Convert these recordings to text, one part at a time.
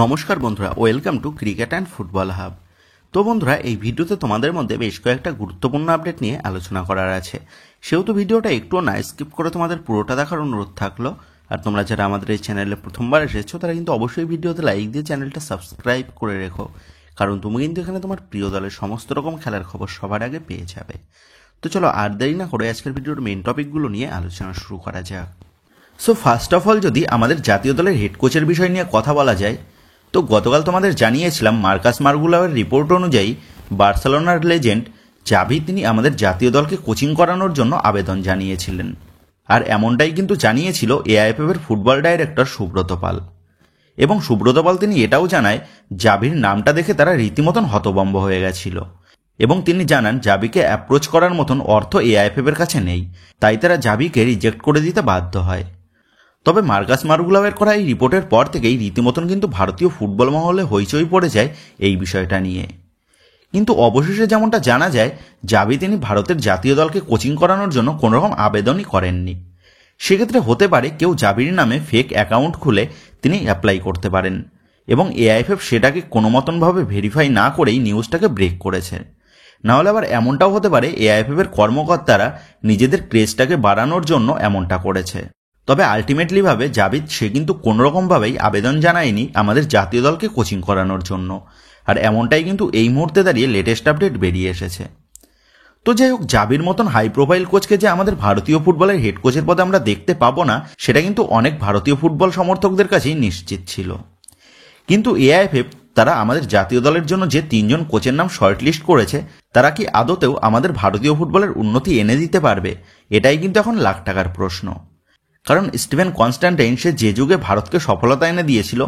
নমস্কার বন্ধুরা, welcome to cricket and football hub. তো বন্ধুরা, এই ভিডিওতে তোমাদের মধ্যে বেশ কয়েকটা গুরুত্বপূর্ণ আপডেট নিয়ে আলোচনা করার আছে। সেহেতু ভিডিওটা একটুও না স্কিপ করে তোমাদের পুরোটা দেখার অনুরোধ থাকলো। আর তোমরা যারা আমাদের এই চ্যানেলে প্রথমবার এসেছো তারা কিন্তু অবশ্যই ভিডিওতে লাইক দিয়ে চ্যানেলটা সাবস্ক্রাইব করে রেখো, কারণ তুমি কিন্তু এখানে তোমার প্রিয় দলের সমস্ত রকম খেলার খবর সবার আগে পেয়ে যাবে। তো চলো আর দেরি না করে আজকের ভিডিওর মেইন টপিকগুলো নিয়ে আলোচনা শুরু করা যাক। সো ফার্স্ট অফ অল, যদি আমাদের জাতীয় দলের হেড কোচের বিষয় নিয়ে কথা বলা যায়, তো গতকাল তোমাদের জানিয়েছিলাম মার্কাস মার্গুলাওয়ের রিপোর্ট অনুযায়ী বার্সেলোনার লেজেন্ড জাভি তিনি আমাদের জাতীয় দলকে কোচিং করানোর জন্য আবেদন জানিয়েছিলেন। আর এমনটাই কিন্তু জানিয়েছিল এআইএফএফ এর ফুটবল ডাইরেক্টর সুব্রত পাল। এবং সুব্রত পাল তিনি এটাও জানায় জাভির নামটা দেখে তারা রীতিমতন হতভম্ব হয়ে গেছিল, এবং তিনি জানান জাভিকে অ্যাপ্রোচ করার মতন অর্থ এআইএফএফ এর কাছে নেই, তাই তারা জাভিকে রিজেক্ট করে দিতে বাধ্য হয়। তবে মার্কাস মার্গুলাওয়ের করা এই রিপোর্টের পর থেকেই রীতিমতন কিন্তু ভারতীয় ফুটবল মহলে হইচই পড়ে যায় এই বিষয়টা নিয়ে। কিন্তু অবশেষে যেমনটা জানা যায়, জাভি তিনি ভারতের জাতীয় দলকে কোচিং করানোর জন্য কোনোরকম আবেদনই করেননি। সেক্ষেত্রে হতে পারে কেউ জাভির নামে ফেক অ্যাকাউন্ট খুলে তিনি অ্যাপ্লাই করতে পারেন, এবং এআইএফএফ সেটাকে কোনো মতনভাবে ভেরিফাই না করেই নিউজটাকে ব্রেক করেছে। নাহলে আবার এমনটাও হতে পারে এআইএফএফ এর কর্মকর্তারা নিজেদের ক্রেজটাকে বাড়ানোর জন্য এমনটা করেছে। তবে আলটিমেটলি ভাবে জাভিদ সে কিন্তু কোনোরকমভাবেই আবেদন জানায়নি আমাদের জাতীয় দলকে কোচিং করানোর জন্য। আর এমনটাই কিন্তু এই মুহূর্তে দাঁড়িয়ে লেটেস্ট আপডেট বেরিয়ে এসেছে। তো যাই হোক, জাভির মতন হাই প্রোফাইল কোচকে যে আমাদের ভারতীয় ফুটবলের হেড কোচের পদে আমরা দেখতে পাবো না, সেটা কিন্তু অনেক ভারতীয় ফুটবল সমর্থকদের কাছেই নিশ্চিত ছিল। কিন্তু এআইএফএফ তারা আমাদের জাতীয় দলের জন্য যে 3 জন কোচের নাম শর্টলিস্ট করেছে, তারা কি আদতেও আমাদের ভারতীয় ফুটবলের উন্নতি এনে দিতে পারবে? এটাই কিন্তু এখন লাখ টাকার প্রশ্ন। কারণ স্টিভেন কনস্ট্যান্টাইন সে যে যুগে ভারতকে সফলতা এনে দিয়েছিল,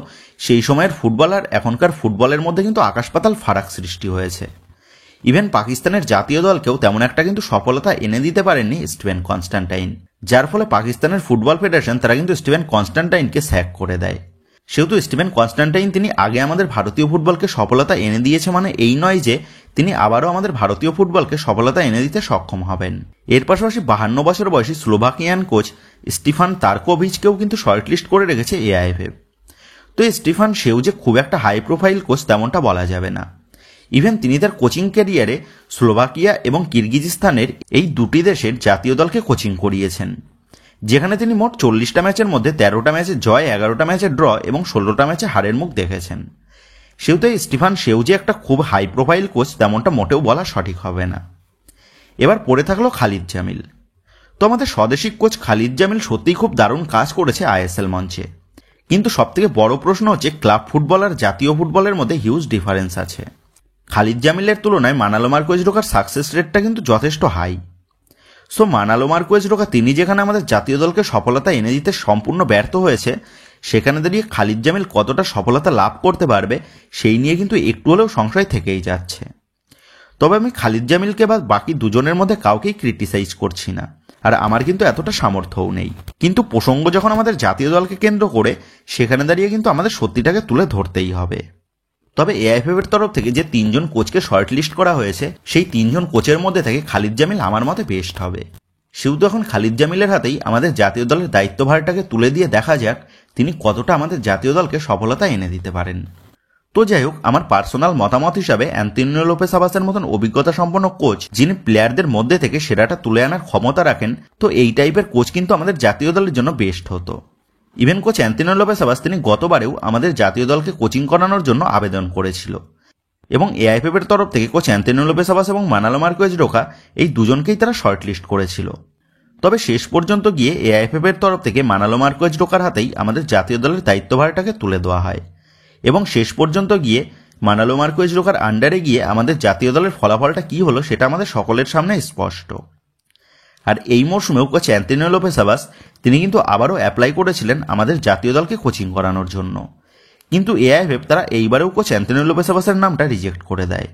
সেই সময়ের ফুটবল আর এখনকার ফুটবলের মধ্যে কিন্তু আকাশ পাতাল ফারাক সৃষ্টি হয়েছে। ইভেন পাকিস্তানের জাতীয় দলকেও তেমন একটা কিন্তু সফলতা এনে দিতে পারেননি স্টিভেন কনস্ট্যান্টাইন, যার ফলে পাকিস্তানের ফুটবল ফেডারেশন তারা কিন্তু স্টিভেন কনস্ট্যান্টাইনকে স্যাক করে দেয়। সেহেতু স্টিভেন কনস্ট্যান্টাইন তিনি আগে আমাদের ভারতীয় ফুটবলকে সফলতা এনে দিয়েছে মানে এই নয় যে তিনি আবারও আমাদের ভারতীয় ফুটবলকে সফলতা এনে দিতে সক্ষম হবেন। এর পাশাপাশি 52 বছর বয়সী স্লোভাকিয়ান কোচ স্টিফান তার্কোভিচকেও কিন্তু শর্টলিস্ট করে রেখেছে এআইএফএফ। তো এই স্টিফান সেও যে খুব একটা হাই প্রোফাইল কোচ তেমনটা বলা যাবে না। ইভেন তিনি তার কোচিং ক্যারিয়ারে স্লোভাকিয়া এবং কিরগিজস্তানের এই দুটি দেশের জাতীয় দলকে কোচিং করিয়েছেন, যেখানে তিনি মোট 40টা ম্যাচের মধ্যে 13টা ম্যাচে জয়, 11টা ম্যাচে ড্র এবং 16টা ম্যাচে হারের মুখ দেখেছেন। সেহেতু স্টিফান সেও যে একটা খুব হাই প্রোফাইল কোচ তেমনটা মোটেও বলা সঠিক হবে না। এবার পড়ে থাকলো খালিদ জামিল। তো আমাদের স্বদেশী কোচ খালিদ জামিল সত্যিই খুব দারুণ কাজ করেছে আইএসএল মঞ্চে। কিন্তু সবথেকে বড় প্রশ্ন হচ্ছে ক্লাব ফুটবল আর জাতীয় ফুটবলের মধ্যে হিউজ ডিফারেন্স আছে। খালিদ জামিলের তুলনায় মানালো মার্কোয়েজ ঢোকার সাকসেস রেটটা কিন্তু যথেষ্ট হাই। সো মানালো মার্কোয়েজ ঢোকা তিনি যেখানে আমাদের জাতীয় দলকে সফলতা এনে দিতে সম্পূর্ণ ব্যর্থ হয়েছে, সেখানে দাঁড়িয়ে খালিদ জামিল কতটা সফলতা লাভ করতে পারবে সেই নিয়ে কিন্তু একটু হলেও সংশয় থেকেই যাচ্ছে। তবে আমি খালিদ জামিলকে বা বাকি দুজনের মধ্যে কাউকেই ক্রিটিসাইজ করছি না, আর আমার কিন্তু এতটা সামর্থ্যও নেই। কিন্তু প্রসঙ্গ যখন আমাদের জাতীয় দলকে কেন্দ্র করে, সেখানে দাঁড়িয়ে কিন্তু আমাদের সত্যিটাকে তুলে ধরতেই হবে। তবে এআইএফএফ এর তরফ থেকে যে 3 জন কোচকে শর্টলিস্ট করা হয়েছে, সেই 3 জন কোচের মধ্যে থেকে খালিদ জামিল আমার মতে বেস্ট হবে। সেহেতু এখন খালিদ জামিলের হাতেই আমাদের জাতীয় দলের দায়িত্বভারটাকে তুলে দিয়ে দেখা যাক তিনি কতটা আমাদের জাতীয় দলকে সফলতা এনে দিতে পারেন। তো যাই হোক, আমার পার্সোনাল মতামত হিসাবে অ্যান্তোনিও লোপেস আবাসের মতন অভিজ্ঞতা সম্পন্ন কোচ যিনি প্লেয়ারদের মধ্যে থেকে সেরাটা তুলে আনার ক্ষমতা রাখেন, তো এই টাইপের কোচ কিন্তু আমাদের জাতীয় দলের জন্য বেস্ট হতো। ইভেন কোচ অ্যান্তোনিও লোপেস আবাস তিনি গতবারেও আমাদের জাতীয় দলকে কোচিং করানোর জন্য আবেদন করেছিল, এবং এআইএফএফ এর তরফ থেকে কোচ অ্যান্তোনিও লোপেস আবাস এবং মানালো মার্কোয়েজ ঢোকা এই দুজনকেই তারা শর্টলিস্ট করেছিল। তবে শেষ পর্যন্ত গিয়ে এআইএফএফ এর তরফ থেকে মানালো মার্কোয়েজ ঢোকার হাতেই আমাদের জাতীয় দলের দায়িত্বভারটাকে তুলে দেওয়া হয়, এবং শেষ পর্যন্ত গিয়ে মানালো মার্কোয়েজ ঢোকার আন্ডারে গিয়ে আমাদের জাতীয় দলের ফলাফলটা কি হলো সেটা আমাদের সকলের সামনে স্পষ্ট। আর এই মরশুমেও কোচ অ্যান্তোনিও লোপেস আবাস তিনি কিন্তু আবারও অ্যাপ্লাই করেছিলেন আমাদের জাতীয় দলকে কোচিং করানোর জন্য, কিন্তু এআইএফএফ তারা এইবারেও কোচ অ্যান্তোনিও লোপেস আবাসের নামটা রিজেক্ট করে দেয়।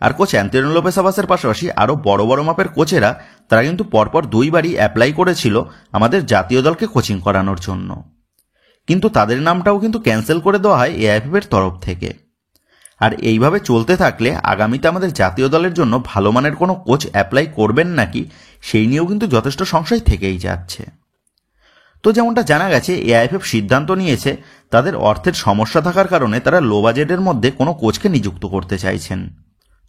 আর কোচ অ্যান্তোনিও লোপেস আবাসের পাশাপাশি আরও বড় বড় মাপের কোচেরা তারা কিন্তু পরপর 2বারই অ্যাপ্লাই করেছিল আমাদের জাতীয় দলকে কোচিং করানোর জন্য, কিন্তু তাদের নামটাও কিন্তু ক্যান্সেল করে দেওয়া হয় এআইএফএফ এর তরফ থেকে। আর এইভাবে চলতে থাকলে আগামীতে আমাদের জাতীয় দলের জন্য ভালো মানের কোনো কোচ অ্যাপ্লাই করবেন নাকি সেই নিয়েও কিন্তু যথেষ্ট সংশয় থেকেই যাচ্ছে। তো যেমনটা জানা গেছে, এআইএফএফ সিদ্ধান্ত নিয়েছে তাদের অর্থের সমস্যা থাকার কারণে তারা লো বাজেটের মধ্যে কোনো কোচকে নিযুক্ত করতে চাইছেন।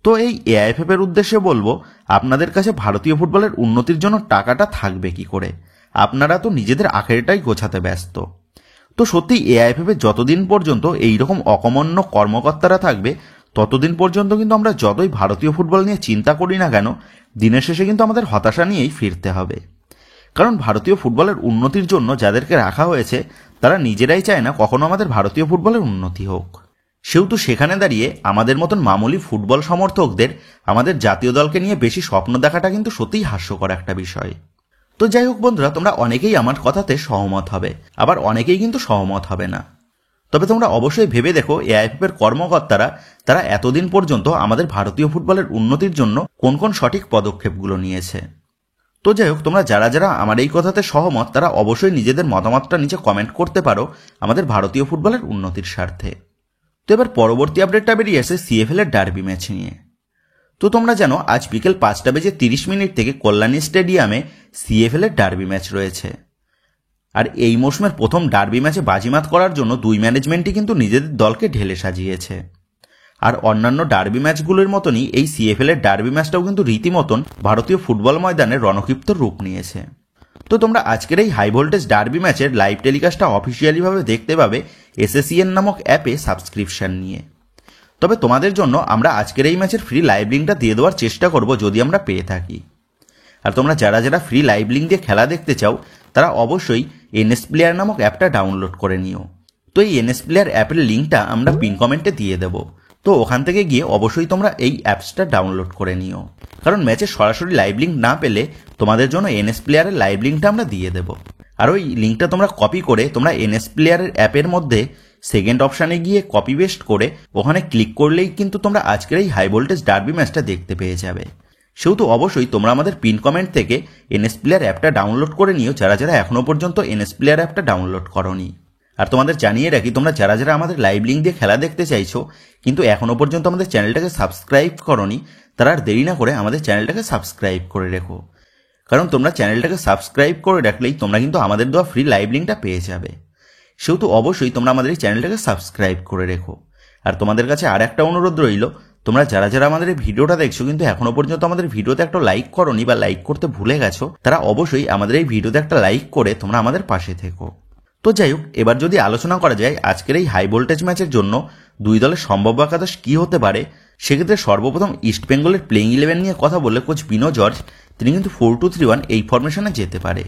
তো এই এআইএফএফ এর উদ্দেশ্যে বলবো, আপনাদের কাছে ভারতীয় ফুটবলের উন্নতির জন্য টাকাটা থাকবে কি করে? আপনারা তো নিজেদের আখেরটাই গোছাতে ব্যস্ত। তো সত্যি এআইএফএফ এর যতদিন পর্যন্ত এইরকম অকমন্য কর্মকর্তারা থাকবে, ততদিন পর্যন্ত কিন্তু আমরা যতই ভারতীয় ফুটবল নিয়ে চিন্তা করি না কেন, দিনের শেষে কিন্তু আমাদের হতাশা নিয়েই ফিরতে হবে। কারণ ভারতীয় ফুটবলের উন্নতির জন্য যাদেরকে রাখা হয়েছে, তারা নিজেরাই চায় না কখনো আমাদের ভারতীয় ফুটবলের উন্নতি হোক। সেহেতু সেখানে দাঁড়িয়ে আমাদের মতন মামুলি ফুটবল সমর্থকদের আমাদের জাতীয় দলকে নিয়ে বেশি স্বপ্ন দেখাটা কিন্তু সত্যিই হাস্যকর একটা বিষয়। তো যাই হোক বন্ধুরা, তোমরা অনেকেই আমার কথাতে সহমত হবে, আবার অনেকেই কিন্তু সহমত হবে না। তবে তোমরা অবশ্যই ভেবে দেখো, এআইএফএফ এর কর্মকর্তারা তারা এতদিন পর্যন্ত আমাদের ভারতীয় ফুটবলের উন্নতির জন্য কোন কোন সঠিক পদক্ষেপগুলো নিয়েছে। তো যাই হোক, তোমরা যারা যারা আমার এই কথাতে সহমত, তারা অবশ্যই নিজেদের মতামতটা নিচে কমেন্ট করতে পারো আমাদের ভারতীয় ফুটবলের উন্নতির স্বার্থে। তো এবার পরবর্তী আপডেটটা বেরিয়ে আসে সিএফএল এর ডার্বি ম্যাচ নিয়ে। তো তোমরা জানো, আজ বিকেল 5:30 থেকে কল্যাণী স্টেডিয়ামে সিএফএল এর ডার্বি ম্যাচ রয়েছে। আর এই মৌসুমের প্রথম ডার্বি ম্যাচে বাজিমাত করার জন্য দুই ম্যানেজমেন্টই কিন্তু নিজেদের দলকে ঢেলে সাজিয়েছে। আর অন্যান্য ডার্বি ম্যাচগুলোর মতনই এই সিএফএল এর ডার্বি ম্যাচটাও কিন্তু রীতিমতন ভারতীয় ফুটবল ময়দানে রণক্ষিপ্ত রূপ নিয়েছে। তো তোমরা আজকের এই হাই ভোল্টেজ ডার্বি ম্যাচের লাইভ টেলিকাস্টটা অফিসিয়ালিভাবে দেখতে পাবে এসএসিএন নামক অ্যাপে সাবস্ক্রিপশন নিয়ে। তবে তোমাদের জন্য আমরা আজকের এই ম্যাচের ফ্রি লাইভ লিঙ্কটা দিয়ে দেওয়ার চেষ্টা করব, যদি আমরা পেয়ে থাকি। আর তোমরা যারা যারা ফ্রি লাইভ লিঙ্ক দিয়ে খেলা দেখতে চাও, তারা অবশ্যই এনএস প্লেয়ার নামক অ্যাপটা ডাউনলোড করে নিও। তো এই এনএস প্লেয়ার অ্যাপের লিঙ্কটা আমরা পিন কমেন্টে দিয়ে দেবো। তো ওখান থেকে গিয়ে অবশ্যই তোমরা এই অ্যাপসটা ডাউনলোড করে নিও, কারণ ম্যাচের সরাসরি লাইভ লিঙ্ক না পেলে তোমাদের জন্য এনএস প্লেয়ারের লাইভ লিঙ্কটা আমরা দিয়ে দেবো। আর ওই লিঙ্কটা তোমরা কপি করে তোমরা এনএস প্লেয়ারের অ্যাপের মধ্যে সেকেন্ড অপশানে গিয়ে কপি পেস্ট করে ওখানে ক্লিক করলেই কিন্তু তোমরা আজকের এই হাই ভোল্টেজ ডার্বি ম্যাচটা দেখতে পেয়ে যাবে। সেহেতু অবশ্যই তোমরা আমাদের পিন কমেন্ট থেকে এনএস প্লেয়ার অ্যাপটা ডাউনলোড করে নিও, যারা যারা এখনও পর্যন্ত এনএস প্লেয়ার অ্যাপটা ডাউনলোড করোনি। আর তোমাদের জানিয়ে রাখি, তোমরা যারা যারা আমাদের লাইভ লিঙ্ক দিয়ে খেলা দেখতে চাইছো কিন্তু এখনও পর্যন্ত আমাদের চ্যানেলটাকে সাবস্ক্রাইব করোনি, তারা আর দেরি না করে আমাদের চ্যানেলটাকে সাবস্ক্রাইব করে রেখো। কারণ তোমরা চ্যানেলটাকে সাবস্ক্রাইব করে রাখলেই তোমরা কিন্তু আমাদের দেওয়া ফ্রি লাইভ লিঙ্কটা পেয়ে যাবে। সেহেতু অবশ্যই তোমরা আমাদের এই চ্যানেলটাকে সাবস্ক্রাইব করে রেখো। আর তোমাদের কাছে আর একটা অনুরোধ রইল, তোমরা যারা যারা আমাদের এই ভিডিওটা দেখছো কিন্তু এখনো পর্যন্ত আমাদের ভিডিওতে একটা লাইক করোনি বা লাইক করতে ভুলে গেছো, তারা অবশ্যই আমাদের এই ভিডিওতে একটা লাইক করে তোমরা আমাদের পাশে থেকো। তো যাই হোক, এবার যদি আলোচনা করা যায় আজকের এই হাই ভোল্টেজ ম্যাচের জন্য দুই দলের সম্ভাব্য একাদশ কি হতে পারে, সেক্ষেত্রে সর্বপ্রথম ইস্টবেঙ্গলের প্লেইং 11 নিয়ে কথা বললে কোচ বিনো জর্জ তিনি কিন্তু 4-2-3-1 এই ফরমেশনে যেতে পারে,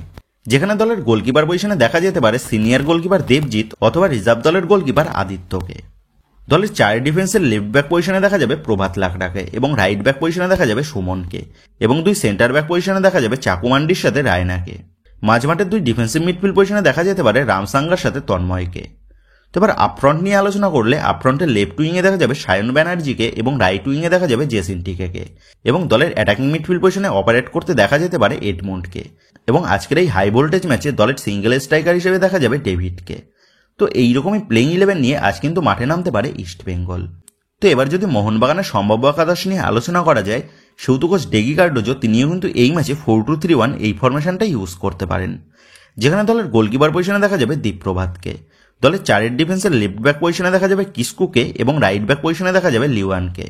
যেখানে দলের গোলকিপার পজিশনে দেখা যেতে পারে সিনিয়র গোলকিপার দেবজিৎ অথবা রিজার্ভ দলের গোলকিপার আদিত্যকে। দলের 4 ডিফেন্সের লেফট ব্যাক পজিশনে দেখা যাবে প্রভাত লাকড়াকে এবং রাইট ব্যাক পজিশনে দেখা যাবে সুমনকে এবং 2 সেন্টার ব্যাক পজিশনে দেখা যাবে চাকুমান্ডির সাথে রায়নাকে। মাঝমাঠের 2 ডিফেন্সিভ মিডফিল্ড পজিশনে দেখা যেতে পারে রামসাঙ্গার সাথে তন্ময়কে। তো এবার আপফ্রন্ট নিয়ে আলোচনা করলে আপফ্রন্টের লেফট উইংয়ে দেখা যাবে সায়ন ব্যানার্জিকে এবং রাইট উইংয়ে দেখা যাবে জেসিন্টিকে এবং দলের অ্যাটাকিং মিডফিল্ড পজিশনে অপারেট করতে দেখা যেতে পারে এডমন্ডকে এবং আজকের এই হাই ভোল্টেজ ম্যাচে দলের সিঙ্গেল স্ট্রাইকার হিসেবে দেখা যাবে ডেভিডকে। তো এইরকমই প্লেইং 11 নিয়ে আজ কিন্তু মাঠে নামতে পারে ইস্টবেঙ্গল। তো এবার যদি মোহনবাগানের সম্ভাব্য একাদশ নিয়ে আলোচনা করা যায়, সেহেতু কোচ ডেগি কার্ডোজো তিনিও কিন্তু এই ম্যাচে 4-2-3-1 এই ফরমেশনটাই ইউজ করতে পারেন, যেখানে দলের গোলকিপার পজিশনে দেখা যাবে দীপপ্রভাতকে। দলের 4 ডিফেন্সের লেফট ব্যাক পজিশনে দেখা যাবে কিস্কুকে এবং রাইট ব্যাক পজিশনে দেখা যাবে লিওয়ানকে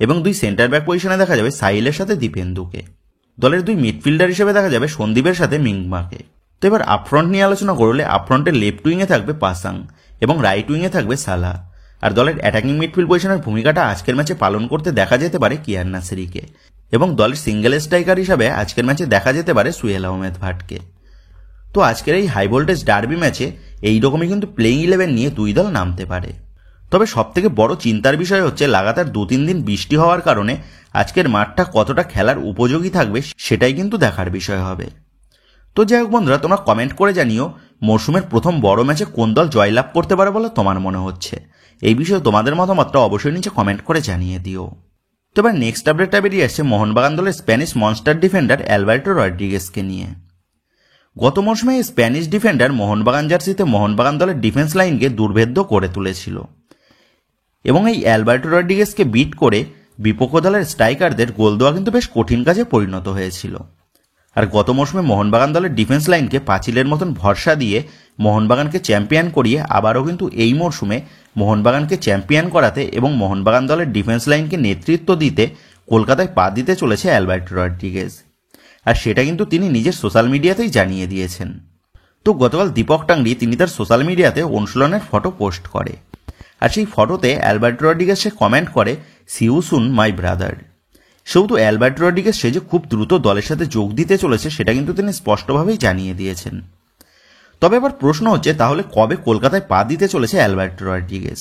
এবং 2 সেন্টার ব্যাক পজিশনে দেখা যাবে সাইলের সাথে দীপেন্দুকে। দলের 2 মিডফিল্ডার হিসেবে দেখা যাবে সন্দীপের সাথে মিংমাকে। তো এবার আপফ্রন্ট নিয়ে আলোচনা করলে আপফ্রন্টের লেফট উইংয়ে থাকবে পাসাং এবং রাইট উইংয়ে থাকবে সালা। আর দলের অ্যাটাকিং মিডফিল্ড পজিশনের ভূমিকাটা আজকের ম্যাচে পালন করতে দেখা যেতে পারে কিয়ান নাসিরিকে এবং দলের সিঙ্গেল স্ট্রাইকার হিসাবে আজকের ম্যাচে দেখা যেতে পারে সুহেল আহমেদ ভাটকে। তো আজকের এই হাই ভোল্টেজ ডার্বি ম্যাচে এইরকমই কিন্তু প্লেইং 11 নিয়ে দুই দল নামতে পারে। তবে সবথেকে বড় চিন্তার বিষয় হচ্ছে লাগাতার 2-3 দিন বৃষ্টি হওয়ার কারণে আজকের মাঠটা কতটা খেলার উপযোগী থাকবে সেটাই কিন্তু দেখার বিষয় হবে। তো যাই হোক বন্ধুরা, তোমরা কমেন্ট করে জানিও মরশুমের প্রথম বড় ম্যাচে কোন দল জয়লাভ করতে পারে বলে তোমার মনে হচ্ছে। এই বিষয়ে তোমাদের মতামতটা অবশ্যই নিচে কমেন্ট করে জানিয়ে দিও। তো এবার নেক্সট আপডেটটা বেরিয়ে আসছে মোহনবাগান দলের স্প্যানিশ মনস্টার ডিফেন্ডার অ্যালবার্টো রড্রিগেজকে নিয়ে। গত মৌসুমে এই স্প্যানিশ ডিফেন্ডার মোহনবাগান জার্সিতে মোহনবাগান দলের ডিফেন্স লাইনকে দুর্ভেদ্য করে তুলেছিল এবং এই অ্যালবার্টো রড্রিগেজকে বিট করে বিপক্ষ দলের স্ট্রাইকারদের গোল দেওয়া কিন্তু বেশ কঠিন কাজে পরিণত হয়েছিল। আর গত মৌসুমে মোহনবাগান দলের ডিফেন্স লাইনকে পাঁচিলের মতন ভরসা দিয়ে মোহনবাগানকে চ্যাম্পিয়ন করিয়ে আবারও কিন্তু এই মরশুমে মোহনবাগানকে চ্যাম্পিয়ন করাতে এবং মোহনবাগান দলের ডিফেন্স লাইনকে নেতৃত্ব দিতে কলকাতায় পা দিতে চলেছে অ্যালবার্টো রড্রিগেজ। আর সেটা কিন্তু তিনি নিজের সোশ্যাল মিডিয়াতেই জানিয়ে দিয়েছেন। তো গতকাল দীপক টাংরি তিনি তার সোশ্যাল মিডিয়াতে অনুশীলনের ফটো পোস্ট করে, আর সেই ফটোতে অ্যালবার্টো রড্রিগেজ সে কমেন্ট করে, see you soon my brother. সেহেতু অ্যালবার্টো রড্রিগেজ সে যে খুব দ্রুত দলের সাথে যোগ দিতে চলেছে সেটা কিন্তু তিনি স্পষ্টভাবেই জানিয়ে দিয়েছেন। তবে এবার প্রশ্ন হচ্ছে, তাহলে কবে কলকাতায় পা দিতে চলেছে অ্যালবার্টো রড্রিগেজ?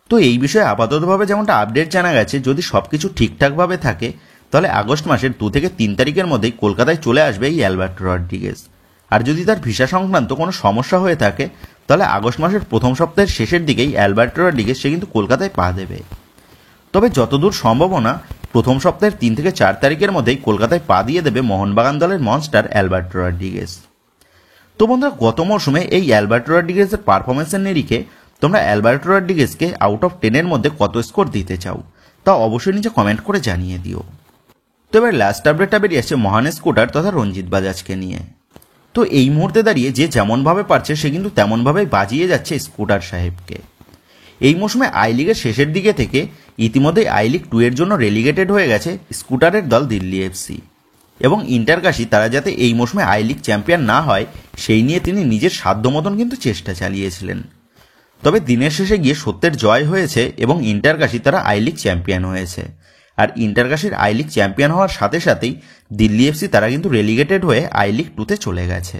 তো এই বিষয়ে আপাততভাবে যেমনটা আপডেট জানা গেছে, যদি সবকিছু ঠিকঠাকভাবে থাকে তাহলে আগস্ট মাসের 2 থেকে 3 তারিখের মধ্যেই কলকাতায় চলে আসবে এই অ্যালবার্টো রড্রিগেজ। আর যদি তার ভিসা সংক্রান্ত কোনো সমস্যা হয়ে থাকে তাহলে আগস্ট মাসের প্রথম সপ্তাহের শেষের দিকেই অ্যালবার্টো রড্রিগেজ সে কিন্তু কলকাতায় পা দেবে। তবে যতদূর সম্ভাবনা প্রথম সপ্তাহের 3 থেকে 4 তারিখের মধ্যেই কলকাতায় পা দিয়ে দেবে মোহনবাগান দলের মনস্টার অ্যালবার্টো রড্রিগেজ। তো বন্ধুরা, গত মৌসুমে এই অ্যালবার্টো রড্রিগেজের পারফরমেন্সের নিরিখে তোমরা অ্যালবার্টো রড্রিগেজকে আউট অফ 10-এর মধ্যে কত স্কোর দিতে চাও তা অবশ্যই নিচে কমেন্ট করে জানিয়ে দিও। তো এবার লাস্ট আপডেটটা বেরিয়ে আসছে মহান স্কুটার তথা রঞ্জিত বাজাজকে নিয়ে। তো এই মুহূর্তে দাঁড়িয়ে যে যেমনভাবে পারছে সে কিন্তু তেমনভাবেই বাজিয়ে যাচ্ছে স্কুটার সাহেবকে। এই মৌসুমে আই লিগের শেষের দিকে থেকে ইতিমধ্যেই আই লিগ 2 এর জন্য রেলিগেটেড হয়ে গেছে স্কুটারের দল দিল্লি এফসি, এবং ইন্টারকাশি তারা যাতে এই মৌসুমে আই লিগ চ্যাম্পিয়ন না হয় সেই নিয়ে তিনি নিজের সাধ্য মতন কিন্তু চেষ্টা চালিয়েছিলেন। তবে দিনের শেষে গিয়ে সত্যের জয় হয়েছে এবং ইন্টারকাশি তারা আই লিগ চ্যাম্পিয়ন হয়েছে। আর ইন্টারকাশির আই লিগ চ্যাম্পিয়ন হওয়ার সাথে সাথেই দিল্লি এফসি তারা কিন্তু রেলিগেটেড হয়ে আই লিগ 2-তে চলে গেছে।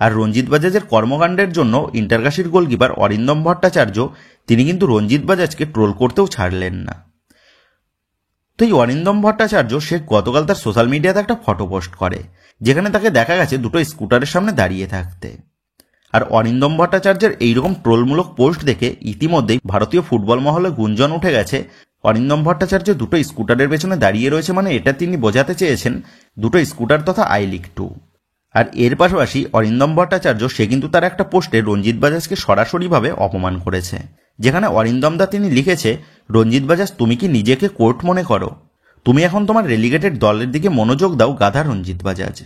আর রঞ্জিত বাজাজের কর্মকাণ্ডের জন্য ইন্টারকাশির গোলকিপার অরিন্দম ভট্টাচার্য তিনি কিন্তু রঞ্জিত বাজাজকে ট্রোল করতেও ছাড়লেন না। তো এই অরিন্দম ভট্টাচার্য সে গতকাল তার সোশ্যাল মিডিয়াতে একটা ফটো পোস্ট করে, যেখানে তাকে দেখা গেছে দুটো স্কুটারের সামনে দাঁড়িয়ে থাকতে। আর অরিন্দম ভট্টাচার্যের এইরকম ট্রোলমূলক পোস্ট দেখে ইতিমধ্যেই ভারতীয় ফুটবল মহলে গুঞ্জন উঠে গেছে অরিন্দম ভট্টাচার্য দুটো স্কুটারের পেছনে দাঁড়িয়ে রয়েছে, মানে এটা তিনি বোঝাতে চেয়েছেন দুটো স্কুটার তথা আই লিগ 2। আর এর পাশাপাশি অরিন্দম ভট্টাচার্য সে কিন্তু তার একটা পোস্টে রঞ্জিত বাজাজকে সরাসরিভাবে অপমান করেছে, যেখানে অরিন্দম দা তিনি লিখেছে, রঞ্জিত বাজাজ তুমি কি নিজেকে কোর্ট মনে করো? তুমি এখন তোমার রেলিগেটেড দলের দিকে মনোযোগ দাও গাধা রঞ্জিত বাজাজ।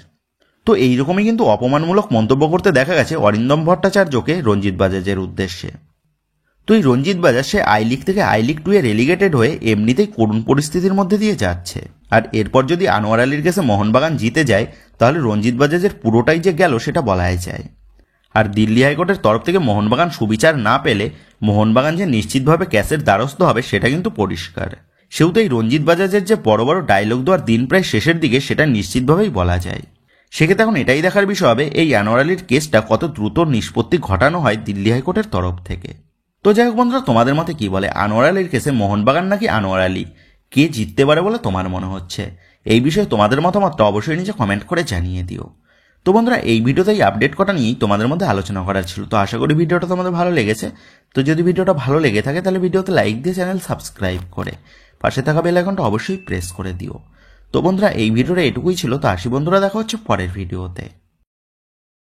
তো এইরকমই কিন্তু অপমানমূলক মন্তব্য করতে দেখা গেছে অরিন্দম ভট্টাচার্যকে রঞ্জিত বাজাজের উদ্দেশ্যে। তো এই রঞ্জিত বাজাজ সে আই লিগ থেকে আই লিগ 2-এ রেলিগেটেড হয়ে এমনিতেই করুণ পরিস্থিতির মধ্যে দিয়ে যাচ্ছে। আর এরপর যদি আনোয়ার আলীর কাছে মোহনবাগান জিতে যায় তাহলে রঞ্জিত বাজাজের পুরোটাই যে গেল সেটা বলাই যায়। আর দিল্লি হাইকোর্টের তরফ থেকে মোহনবাগান সুবিচার না পেলে মোহনবাগান যে নিশ্চিতভাবে ক্যাশের দ্বারস্থ হবে সেটা কিন্তু পরিষ্কার। সেহেতু এই রঞ্জিত বাজাজের যে বড় বড় ডায়লগ দেওয়ার দিন প্রায় শেষের দিকে সেটা নিশ্চিতভাবেই বলা যায়। সেক্ষেত্রে এখন এটাই দেখার বিষয় হবে এই আনোয়ার আলীর কেসটা কত দ্রুত নিষ্পত্তি ঘটানো হয় দিল্লি হাইকোর্টের তরফ থেকে। তো যাই হোক বন্ধুরা, তোমাদের মতে কি বলে, আনোয়ার আলীর কেসে মোহনবাগান নাকি আনোয়ার আলী, কে জিততে পারে বলে তোমার মনে হচ্ছে? এই বিষয়ে তোমাদের মতামতটা অবশ্যই নিচে কমেন্ট করে জানিয়ে দিও। তো বন্ধুরা, এই ভিডিওতেই আপডেট করা নিয়েই তোমাদের মধ্যে আলোচনা করার ছিল। তো আশা করি ভিডিওটা তোমাদের ভালো লেগেছে। তো যদি ভিডিওটা ভালো লেগে থাকে তাহলে ভিডিওতে লাইক দিয়ে চ্যানেল সাবস্ক্রাইব করে পাশে থাকা বেল আইকনটা অবশ্যই প্রেস করে দিও। তো বন্ধুরা, এই ভিডিওটা এটুকুই ছিল। তো আসি বন্ধুরা, দেখা হচ্ছে পরের ভিডিওতে।